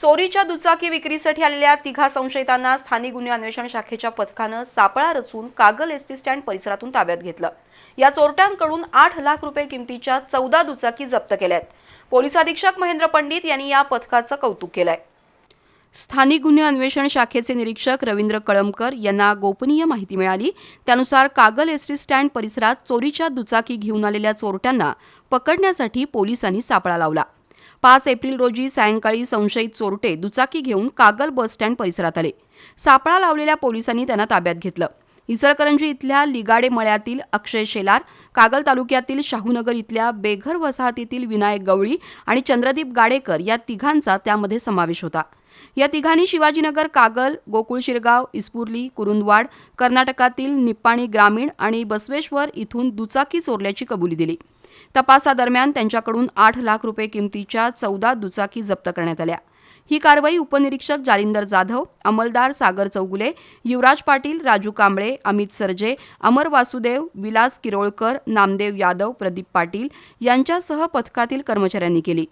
चोरीच्या दुचाकी विक्रीसाठी आलेल्या तिघा संशयितांना स्थानिक गुन्हे अन्वेषण शाखेच्या पथकानं सापळा रचून कागल एसटी स्टँड परिसरातून ताब्यात घेतलं। या चोरट्यांकडून 8 लाख रुपये किमतीच्या 14 दुचाकी जप्त केल्यात। पोलीस अधीक्षक महेंद्र पंडित यांनी या पथकाचं कौतुक केलंय। स्थानिक गुन्हे अन्वेषण शाखेचे निरीक्षक रवींद्र कळमकर यांना गोपनीय माहिती मिळाली। त्यानुसार कागल एसटी स्टँड परिसरात चोरीच्या दुचाकी घेऊन आलेल्या चोरट्यांना पकडण्यासाठी पोलिसांनी सापळा लावला। 5 एप्रिल रोजी सायंकाळी संशयित चोरटे दुचाकी घेऊन कागल बस स्टँड परिसरात आले। सापळा लावलेल्या पोलिसांनी त्यांना ताब्यात घेतलं। इचलकरंजी इथल्या लिगाडे मळ्यातील अक्षय शेलार, कागल तालुक्यातील शाहूनगर इथल्या बेघर वसाहतीतील विनायक गवळी आणि चंद्रदीप गाडेकर या तिघांचा त्यामध्ये समावेश होता। या तिघांनी शिवाजीनगर, कागल, गोकुळ शिरगाव, इस्पुर्ली, कुरुंदवाड, कर्नाटकातील निप्पाणी ग्रामीण आणि बसवेश्वर इथून दुचाकी चोरल्याची कबुली दिली। तपासादरम्यान त्यांच्याकडून 8 लाख रुपये किमतीच्या 14 दुचाकी जप्त करण्यात आल्या। ही कारवाई उपनिरीक्षक जालिंदर जाधव, अंमलदार सागर चौगुले, युवराज पाटील, राजू कांबळे, अमित सरजे, अमर वासुदेव, विलास किरोळकर, नामदेव यादव, प्रदीप पाटील यांच्यासह पथकातील कर्मचाऱ्यांनी केली।